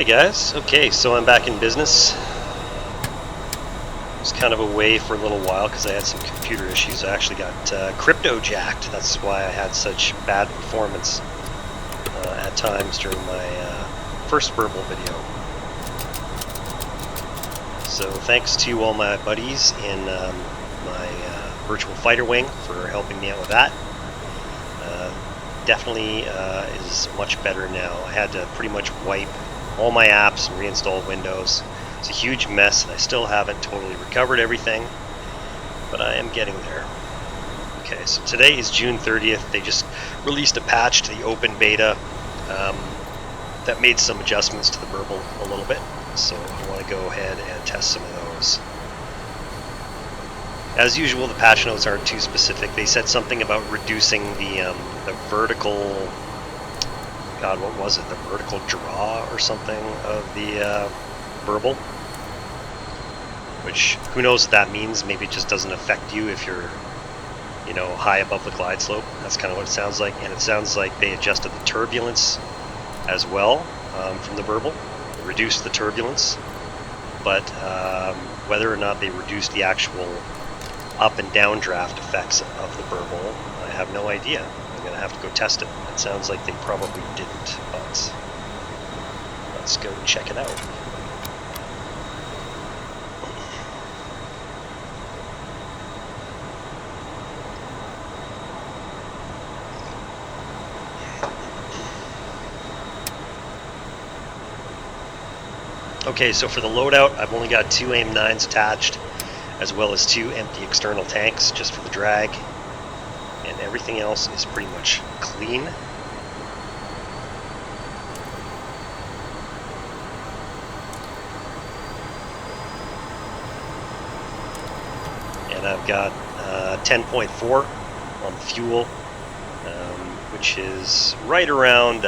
Hey guys, okay, so I'm back in business. I was kind of away for a little while because I had some computer issues. I actually got crypto jacked. That's why I had such bad performance at times during my first Burble video. So thanks to all my buddies in my virtual fighter wing for helping me out with that. Definitely is much better now. I had to pretty much wipe all my apps and reinstall Windows. It's a huge mess, and I still haven't totally recovered everything, but I am getting there. Okay, so today is June 30th. They just released a patch to the open beta that made some adjustments to the Burble a little bit, so I want to go ahead and test some of those. As usual, the patch notes aren't too specific. They said something about reducing the vertical, God, what was it? The vertical draw or something of the Burble, which who knows what that means. Maybe it just doesn't affect you if you're, you know, high above the glide slope. That's kind of what it sounds like. And it sounds like they adjusted the turbulence as well from the Burble, reduced the turbulence, but whether or not they reduced the actual up and down draft effects of the Burble, I have no idea. I'm gonna have to go test it. It sounds like they probably didn't, but let's go check it out. Okay, so for the loadout, I've only got 2 AIM-9s attached, as well as 2 empty external tanks just for the drag, and everything else is pretty much clean. And I've got 10.4 on the fuel, which is right around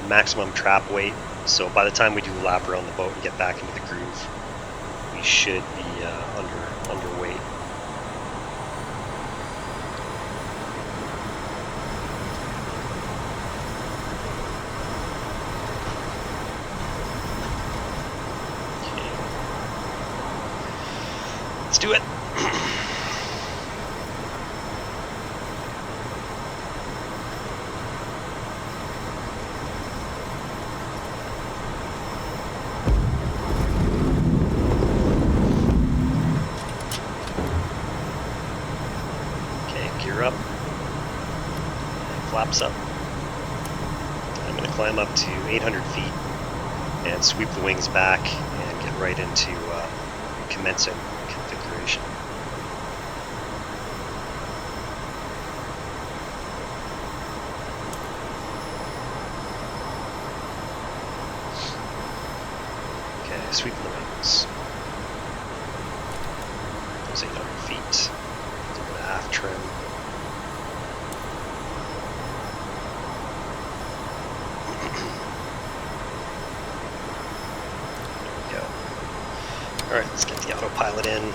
maximum trap weight. So by the time we do a lap around the boat and get back into the groove, we should be underweight. Okay. Let's do it. Gear up, flaps up. I'm going to climb up to 800 feet and sweep the wings back and get right into commencing configuration. Okay, sweeping the wings. Those 800 feet. Half trim. There we go. Alright, let's get the autopilot in and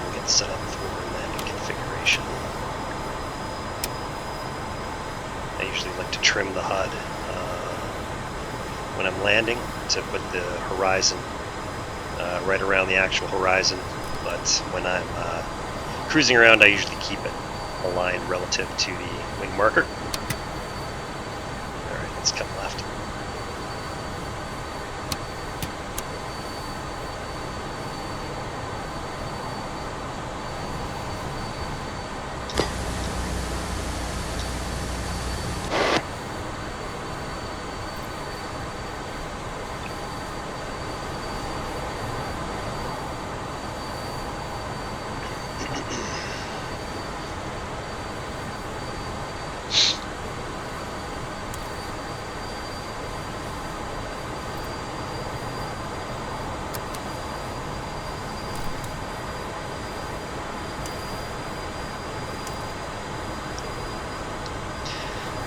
we'll get set up for landing configuration. I usually like to trim the HUD when I'm landing to put the horizon right around the actual horizon. But when I'm cruising around, I usually keep it aligned relative to the wing marker. Alright, let's come left.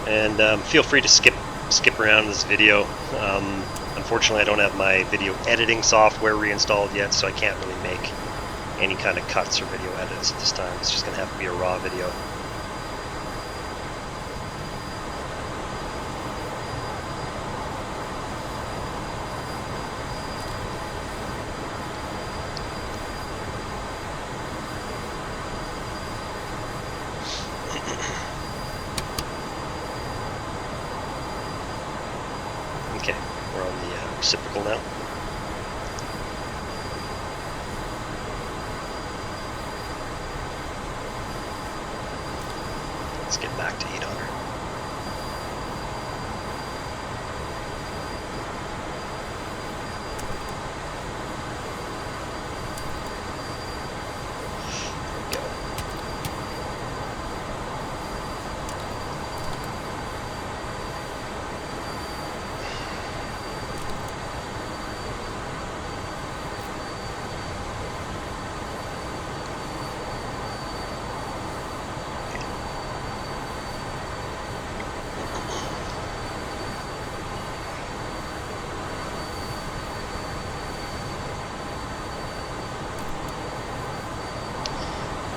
And feel free to skip around this video. Unfortunately, I don't have my video editing software reinstalled yet, so I can't really make any kind of cuts or video edits at this time. It's just going to have to be a raw video. on the reciprocal now. Let's get back to 800.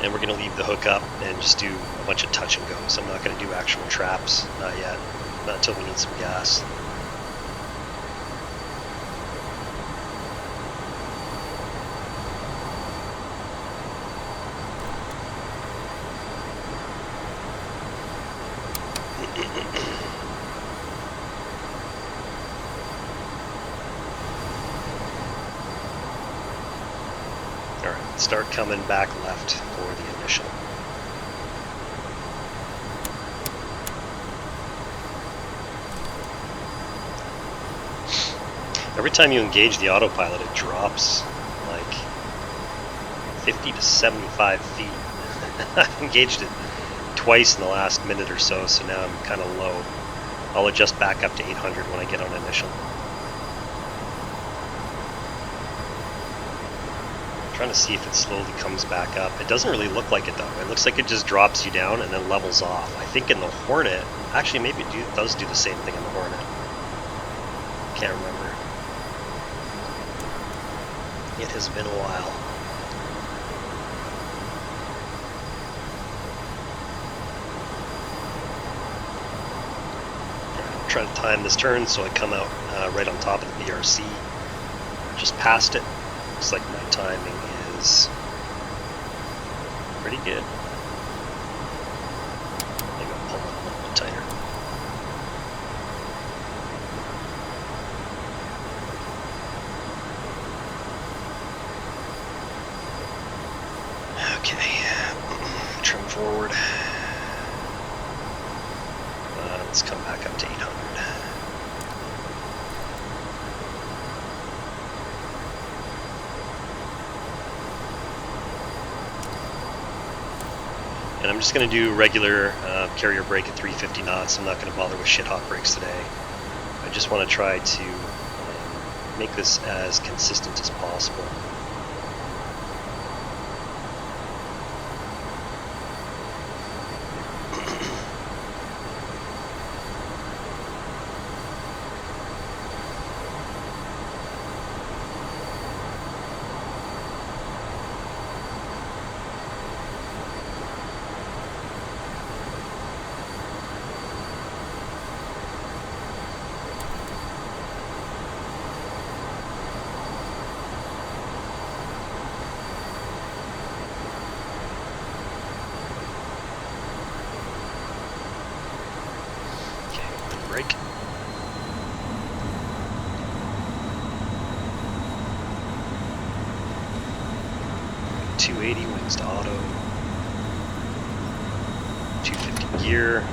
And we're going to leave the hook up and just do a bunch of touch and goes. I'm not going to do actual traps, not yet, not until we need some gas. Alright, start coming back left for the initial. Every time you engage the autopilot, it drops like 50 to 75 feet. I've engaged it twice in the last minute or so, so now I'm kind of low. I'll adjust back up to 800 when I get on initial. Trying to see if it slowly comes back up. It doesn't really look like it though. It looks like it just drops you down and then levels off. I think in the Hornet, actually maybe it does do the same thing in the Hornet. Can't remember. It has been a while. Right, try to time this turn so I come out right on top of the BRC. Just past it. Looks like my timing is pretty good. Maybe I'll pull it a little bit tighter. Okay, trim forward. Let's come back up to 800. And I'm just going to do regular carrier brake at 350 knots. I'm not going to bother with shit hot brakes today. I just want to try to make this as consistent as possible. Brake. .280 wings to auto. 250 gear.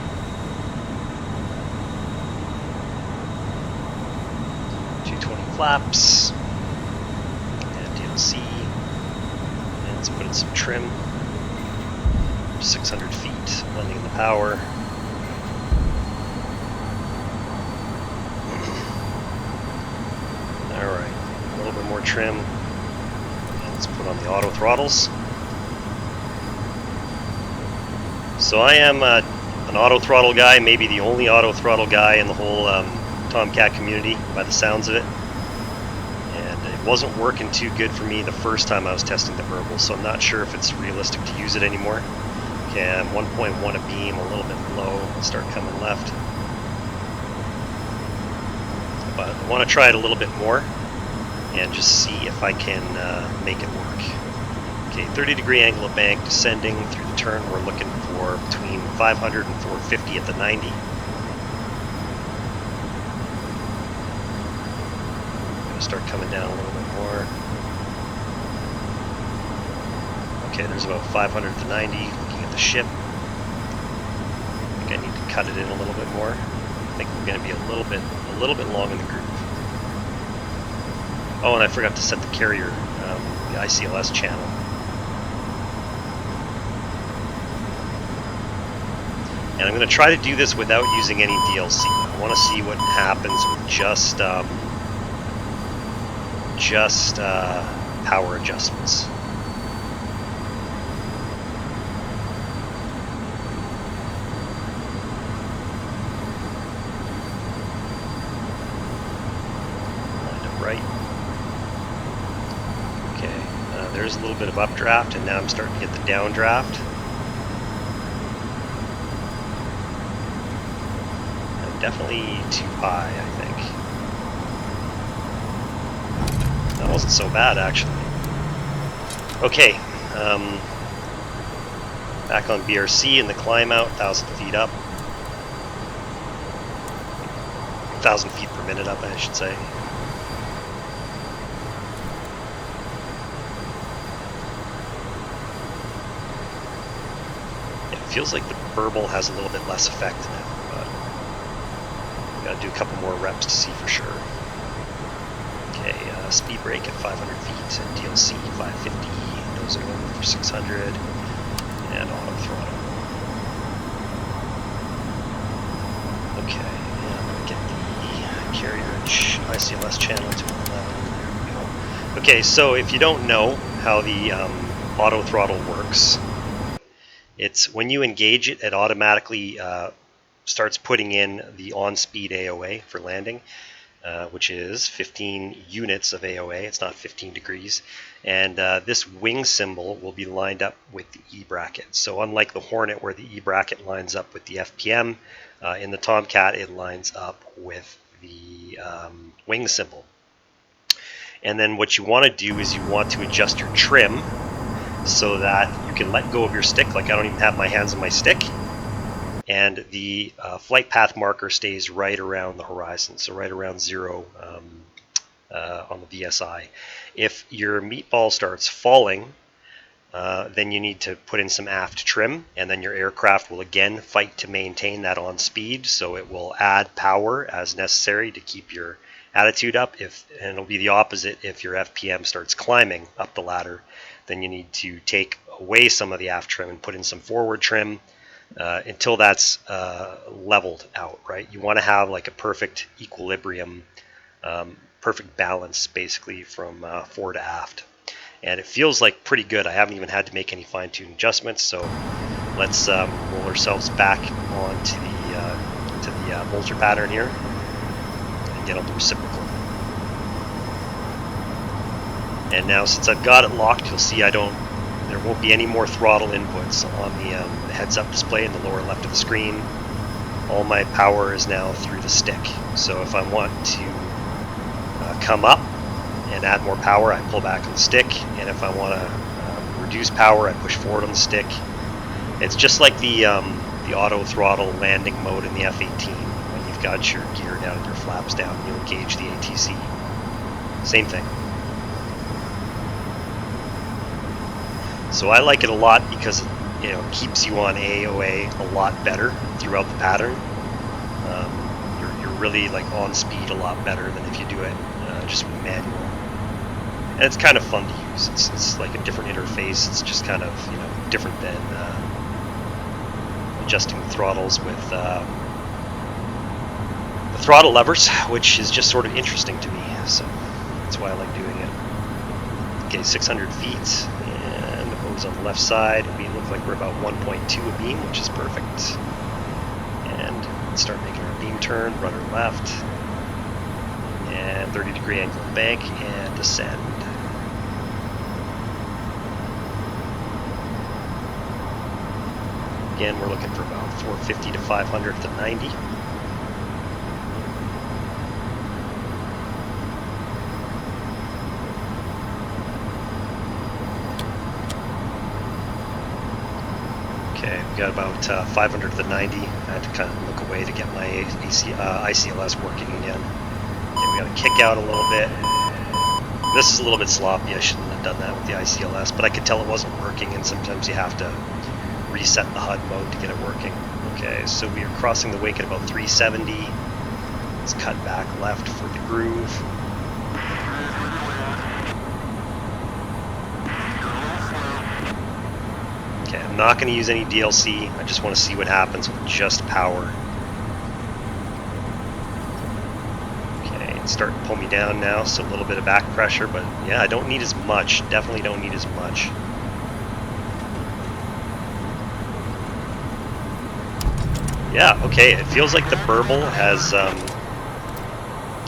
Flaps and DLC, and let's put in some trim. 600 feet, blending the power. Alright, a little bit more trim. And let's put on the auto throttles. So I am an auto throttle guy, maybe the only auto throttle guy in the whole Tomcat community by the sounds of it. And it wasn't working too good for me the first time I was testing the Burble, so I'm not sure if it's realistic to use it anymore. Okay, I'm 1.1 a beam, a little bit low. I'll start coming left. But I want to try it a little bit more and just see if I can make it work. Okay, 30-degree angle of bank descending through the turn. We're looking for between 500 and 450 at the 90. gonna start coming down a little bit more. Okay, there's about 500 to 90. Looking at the ship, I think I need to cut it in a little bit more. I think we're gonna be a little bit long in the groove. Oh, and I forgot to set the carrier, the ICLS channel. And I'm going to try to do this without using any DLC. I want to see what happens with just power adjustments. Lined up right. Okay, there's a little bit of updraft, and now I'm starting to get the downdraft. Definitely too high, I think. That wasn't so bad, actually. Okay, back on BRC in the climb out, 1,000 feet up. 1,000 feet per minute up, I should say. Yeah, it feels like the Burble has a little bit less effect now. Gotta do a couple more reps to see for sure. Okay, speed brake at 500 feet, and DLC 550, nosing over for 600, and auto throttle. Okay, and I'm gonna get the carrier ICLS channel to 11. There we go. Okay, so if you don't know how the auto throttle works, it's when you engage it, it automatically starts putting in the on-speed AOA for landing, which is 15 units of AOA. It's not 15 degrees. And this wing symbol will be lined up with the E bracket. So unlike the Hornet where the E bracket lines up with the FPM, in the Tomcat it lines up with the wing symbol. And then what you want to do is you want to adjust your trim so that you can let go of your stick. Like I don't even have my hands on my stick. And the flight path marker stays right around the horizon, so right around 0 on the VSI. If your meatball starts falling, then you need to put in some aft trim, and then your aircraft will again fight to maintain that on speed, so it will add power as necessary to keep your attitude up. And it'll be the opposite if your FPM starts climbing up the ladder, then you need to take away some of the aft trim and put in some forward trim, until that's leveled out, right? You want to have like a perfect equilibrium, perfect balance basically from fore to aft. And it feels like pretty good. I haven't even had to make any fine-tune adjustments, so let's roll ourselves back onto the bolter pattern here and get on the reciprocal. And now since I've got it locked, you'll see there won't be any more throttle inputs on the heads-up display in the lower left of the screen. All my power is now through the stick. So if I want to come up and add more power, I pull back on the stick. And if I want to reduce power, I push forward on the stick. It's just like the auto throttle landing mode in the F-18 when you've got your gear down and your flaps down and you engage the ATC. Same thing. So I like it a lot because it keeps you on AOA a lot better throughout the pattern. You're really like on speed a lot better than if you do it just with manual. And it's kind of fun to use. It's like a different interface. It's just kind of different than adjusting the throttles with the throttle levers, which is just sort of interesting to me. So that's why I like doing it. Okay, 600 feet. On the left side, we look like we're about 1.2 a beam, which is perfect. And let's start making our beam turn, rudder left, and 30-degree angle bank, and descend. Again, we're looking for about 450 to 500 to 90. Okay, we got about 500 to 90. I had to kind of look away to get my ICLS working again. Okay, we got to kick out a little bit. This is a little bit sloppy. I shouldn't have done that with the ICLS, but I could tell it wasn't working, and sometimes you have to reset the HUD mode to get it working. Okay, so we are crossing the wake at about 370. Let's cut back left for the groove. Okay, I'm not going to use any DLC. I just want to see what happens with just power. Starting to pull me down now, so a little bit of back pressure, but yeah, I don't need as much. Definitely don't need as much. Yeah, okay, it feels like the Burble has,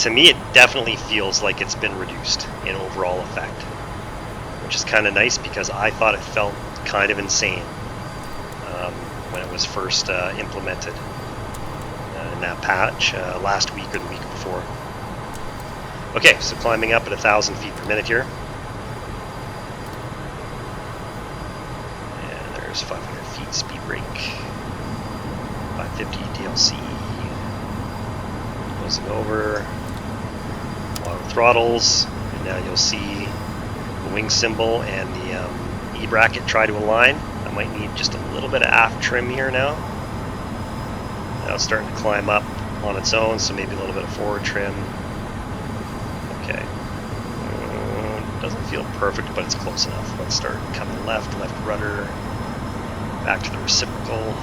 to me it definitely feels like it's been reduced in overall effect, which is kind of nice because I thought it felt kind of insane when it was first implemented in that patch last week or the week before. Okay, so climbing up at 1,000 feet per minute here. And there's 500 feet speed brake. 550 DLC. Closing over. Auto throttles. And now you'll see the wing symbol and the E-bracket try to align. I might need just a little bit of aft trim here now. Now it's starting to climb up on its own, so maybe a little bit of forward trim. Okay, doesn't feel perfect, but it's close enough. Let's start coming left rudder, back to the reciprocal.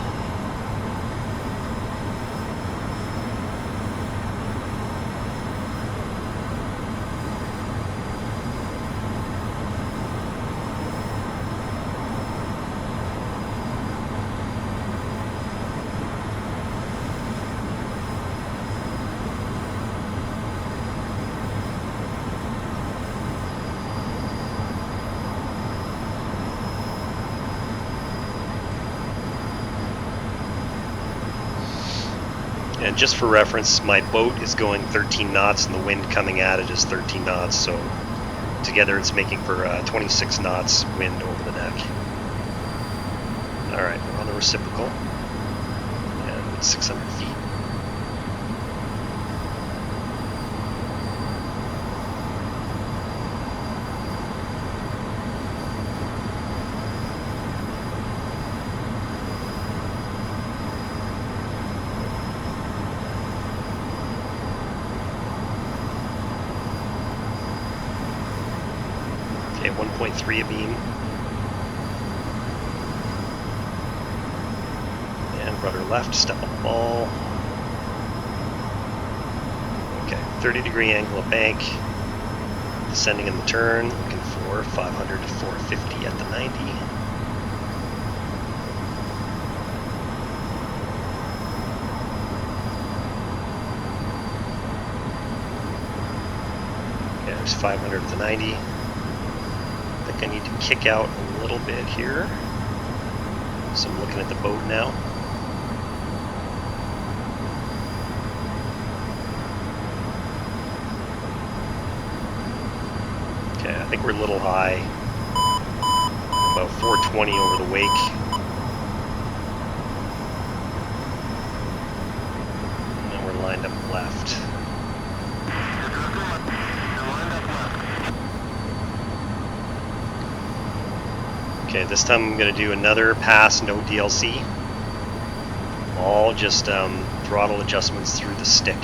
And just for reference, my boat is going 13 knots and the wind coming at it is 13 knots, so together it's making for 26 knots wind over the neck. Alright, we're on the reciprocal, and 600 feet. Okay, 1.3 abeam. And rudder left, step on the ball. Okay, 30-degree angle of bank. Descending in the turn, looking for 500 to 450 at the 90. Okay, there's 500 at the 90. I think I need to kick out a little bit here. So I'm looking at the boat now. Okay, I think we're a little high. About 420 over the wake. And then we're lined up left. Okay, this time I'm going to do another pass, no DLC. All just throttle adjustments through the stick.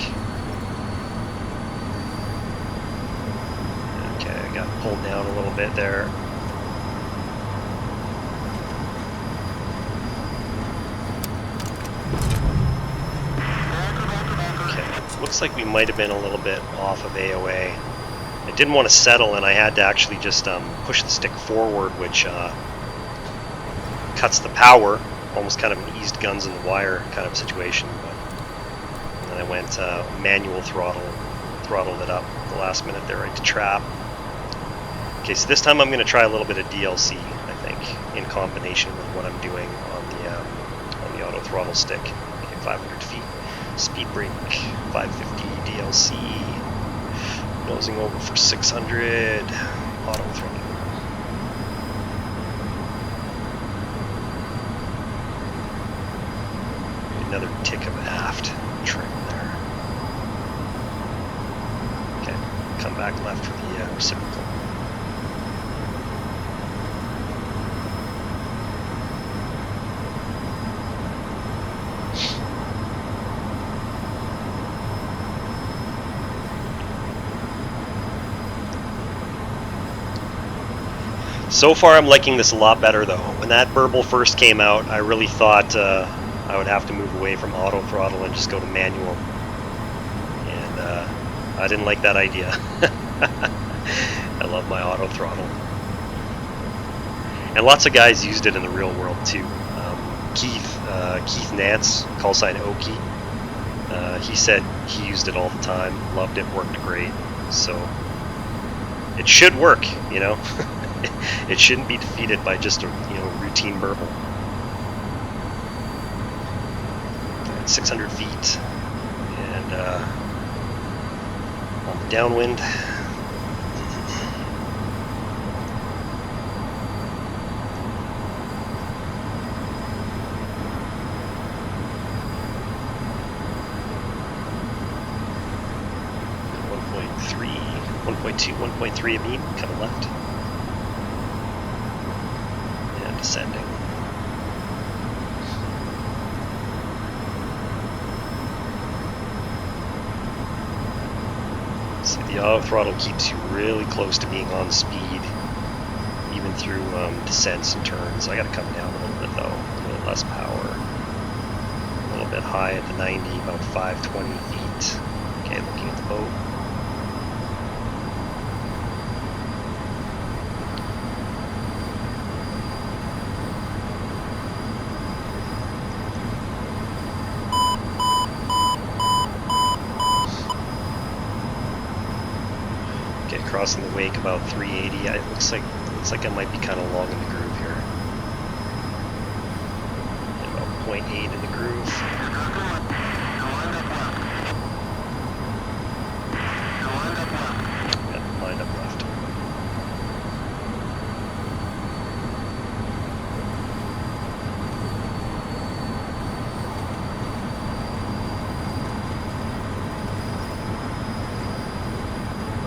Okay, I got pulled down a little bit there. Okay, looks like we might have been a little bit off of AOA. I didn't want to settle, and I had to actually just push the stick forward, which cuts the power, almost kind of an eased guns in the wire kind of situation. But and then I went manual throttled it up at the last minute there right to trap. Okay, so this time I'm going to try a little bit of DLC, I think, in combination with what I'm doing on the auto throttle stick. Okay, 500 feet, speed brake, 550 DLC, nosing over for 600, auto throttle. Another tick of aft trim there. Okay, come back left for the reciprocal. So far I'm liking this a lot better though. When that Burble first came out, I really thought I would have to move away from auto throttle and just go to manual. And I didn't like that idea. I love my auto throttle. And lots of guys used it in the real world too. Keith Nance, call sign Oki, he said he used it all the time, loved it, worked great. So it should work, you know. It shouldn't be defeated by just a routine Burble. 600 feet, and on the downwind. .2, 1.3 of beam, coming left. And descending. So the auto throttle keeps you really close to being on speed, even through descents and turns. I gotta come down a little bit though, a little less power. A little bit high at the 90, about 520 feet. Okay, looking at the boat. Crossing the wake about 380. It looks like I might be kind of long in the groove here. About 0.8 in the groove. Yeah, lined up left.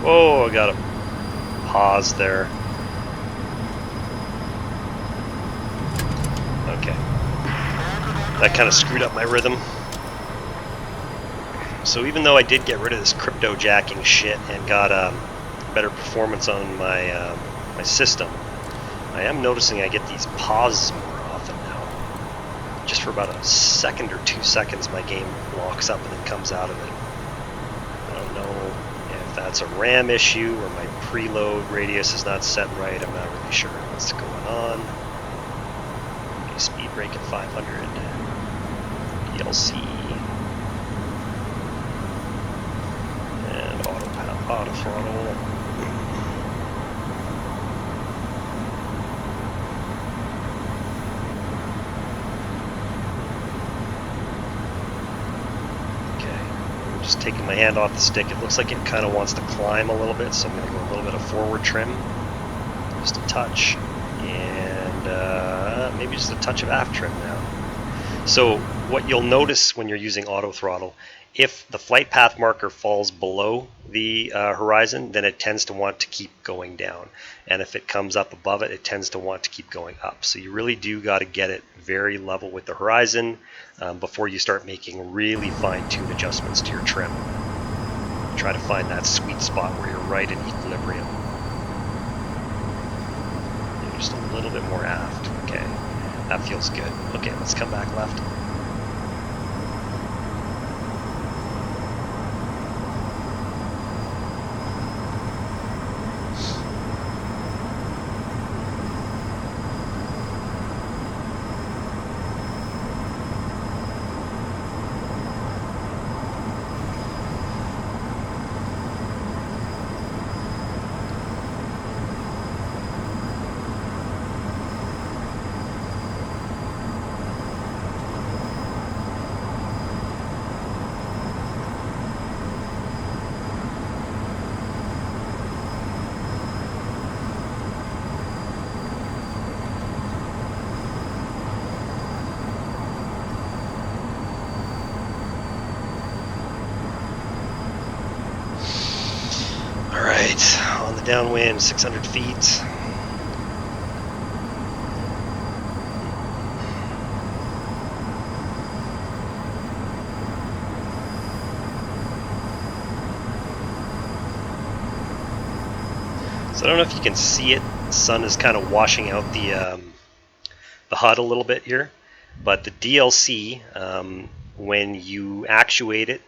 Whoa, I got a pause there. Okay. That kind of screwed up my rhythm. So even though I did get rid of this crypto jacking shit and got better performance on my my system, I am noticing I get these pauses more often now. Just for about a second or 2 seconds my game locks up and then comes out of it. I don't know if that's a RAM issue or my preload radius is not set right. I'm not really sure what's going on. Okay, speed brake at 500. DLC. And auto throttle. Just taking my hand off the stick, it looks like it kind of wants to climb a little bit, so I'm going to go a little bit of forward trim, just a touch, and maybe just a touch of aft trim now. So what you'll notice when you're using auto throttle, if the flight path marker falls below the horizon, then it tends to want to keep going down, and if it comes up above it, it tends to want to keep going up. So you really do got to get it very level with the horizon before you start making really fine-tuned adjustments to your trim. Try to find that sweet spot where you're right in equilibrium. And just a little bit more aft. Okay, that feels good. Okay, let's come back left. On the downwind, 600 feet. So I don't know if you can see it sun is kind of washing out the HUD a little bit here, but the DLC, when you actuate it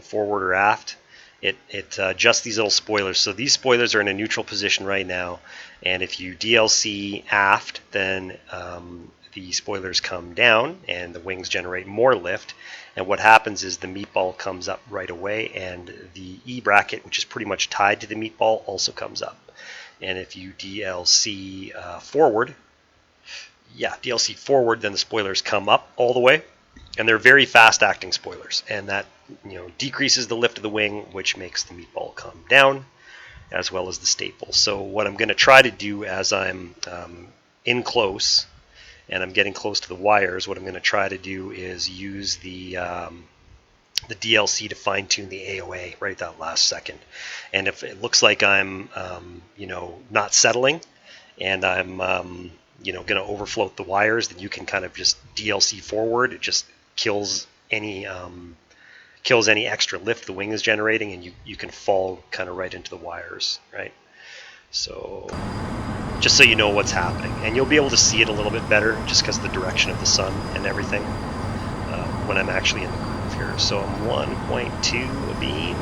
forward or aft, it adjusts these little spoilers. So these spoilers are in a neutral position right now, and if you DLC aft, then the spoilers come down and the wings generate more lift, and what happens is the meatball comes up right away, and the E bracket, which is pretty much tied to the meatball, also comes up. And if you DLC forward, DLC forward, then the spoilers come up all the way, and they're very fast acting spoilers, and that decreases the lift of the wing, which makes the meatball come down, as well as the staple. So what I'm going to try to do as I'm in close and I'm getting close to the wires, what I'm going to try to do is use the DLC to fine tune the AOA right at that last second. And if it looks like I'm not settling and I'm going to overfloat the wires, then you can kind of just DLC forward. It just kills any extra lift the wing is generating, and you can fall kind of right into the wires, right? So just so you know what's happening, and you'll be able to see it a little bit better just because of the direction of the sun and everything when I'm actually in the groove here. So I'm 1.2 abeam.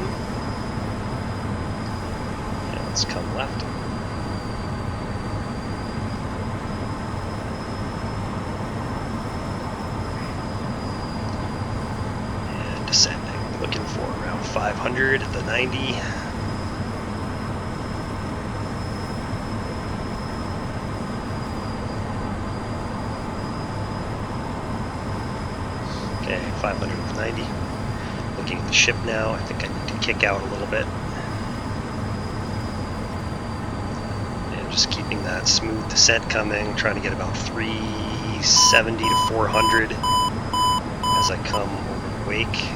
Yeah, let's come left. And descending, looking for around 500 at the 90. Okay, 500 with 90. Looking at the ship now, I think I need to kick out a little bit. And just keeping that smooth descent coming, trying to get about 370 to 400 as I come over the wake.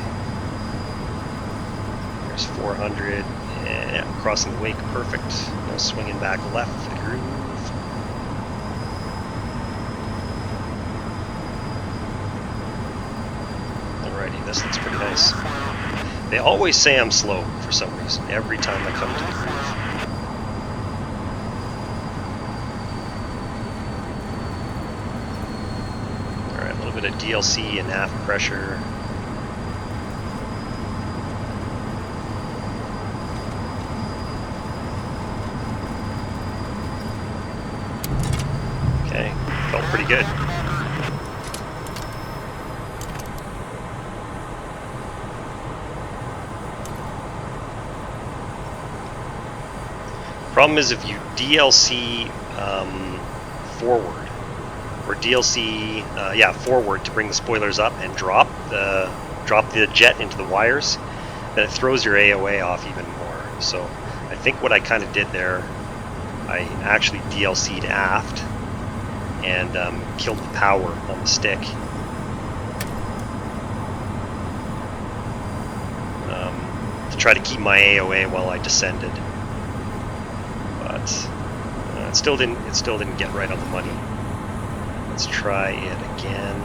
There's 400, and crossing the wake, perfect. Now swinging back left for the groove. Alrighty, this looks pretty nice. They always say I'm slow for some reason, every time I come to the groove. Alright, a little bit of DLC and aft pressure. Okay, felt pretty good. Problem is if you DLC forward, or DLC forward to bring the spoilers up and drop the jet into the wires, then it throws your AOA off even more. So I think what I kind of did there, I actually DLC'd aft and killed the power on the stick. To try to keep my AOA while I descended. But it still didn't get right on the money. Let's try it again.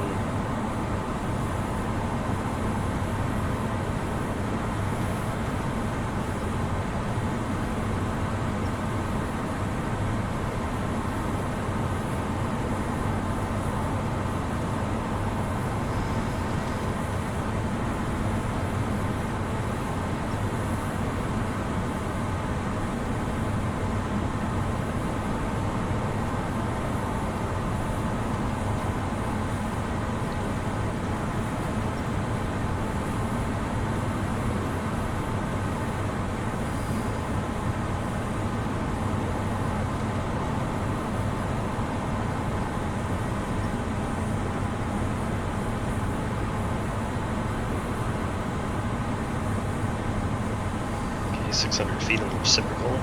Okay, 600 feet on the reciprocal.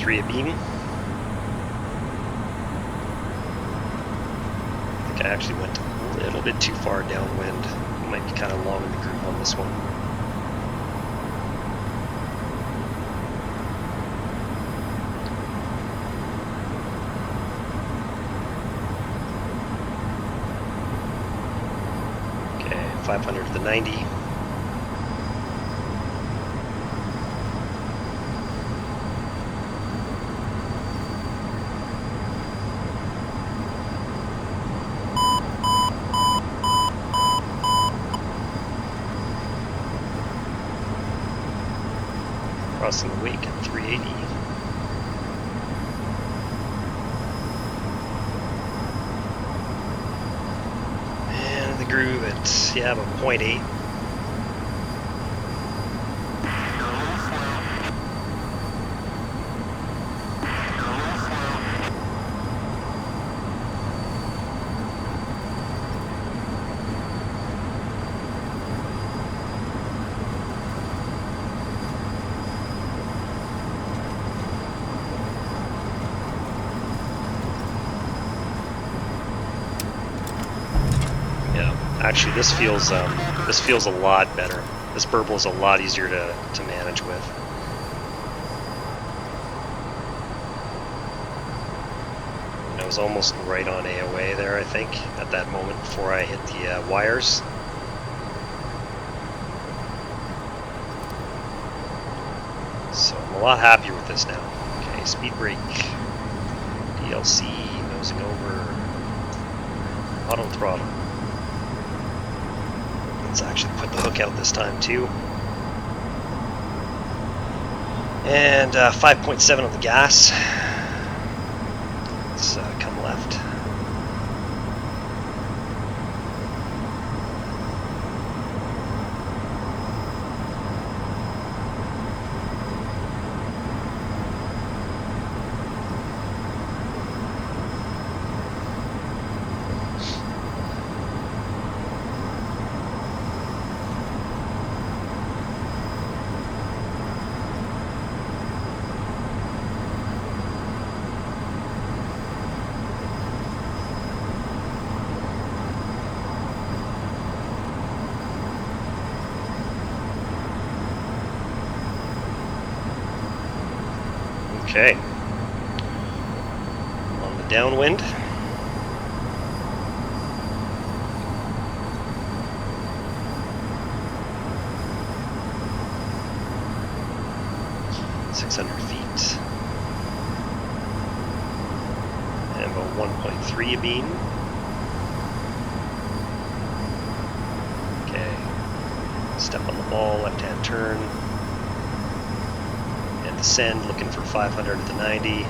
Abeam. I think I actually went a little bit too far downwind. Might be kind of long in the groove on this one. 500 to the 90. Crossing the wake at 380. And the groove at, yeah, about 0.8. Actually, this feels a lot better. This Burble is a lot easier to manage with. And I was almost right on AOA there, I think, at that moment before I hit the wires. So I'm a lot happier with this now. Okay, speed brake, DLC, nosing over, auto throttle. Let's actually put the hook out this time too. And 5.7 on the gas. Let's come left. Okay, on the downwind. .600 feet. And about 1.3 abeam. Okay, step on the ball, left-hand turn. Descend, looking for 500 at the 90. Okay,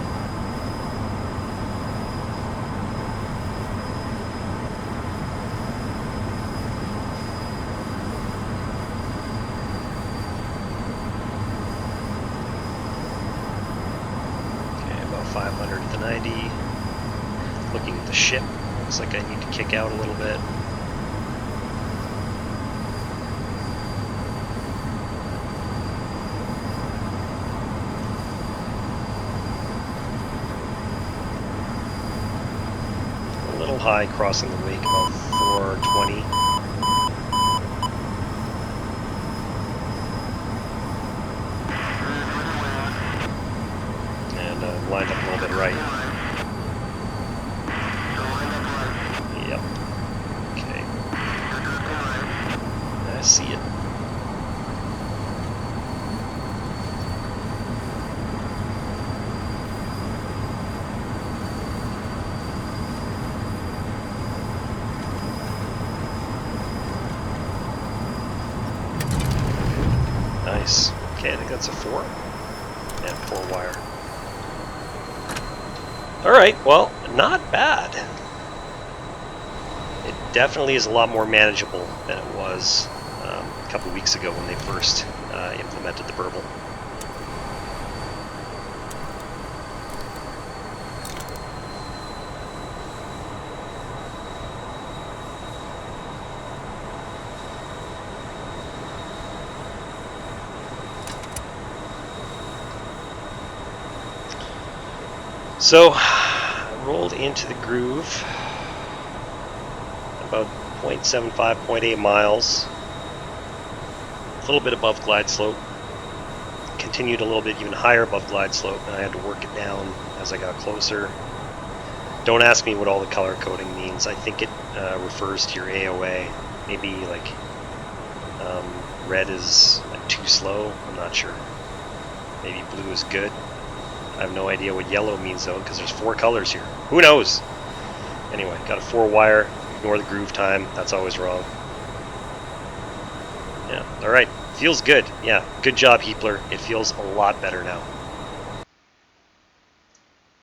about 500 at the 90. Looking at the ship, looks like I need to kick out a little bit. High crossing the wake, about 420. And lined up a little bit right. Yep. Okay. I see it. Nice. Okay, I think that's a 4. And 4 wire. Alright, well, not bad. It definitely is a lot more manageable than it was a couple weeks ago when they first implemented the Burble. So, I rolled into the groove about 0.75, 0.8 miles, a little bit above glide slope, continued a little bit even higher above glide slope, and I had to work it down as I got closer. Don't ask me what all the color coding means. I think it refers to your AOA. Maybe like red is like too slow. I'm not sure. Maybe blue is good. I have no idea what yellow means though, because there's 4 colors here. Who knows? Anyway, got a 4-wire. Ignore the groove time. That's always wrong. Yeah. All right. Feels good. Yeah. Good job, Heapler. It feels a lot better now.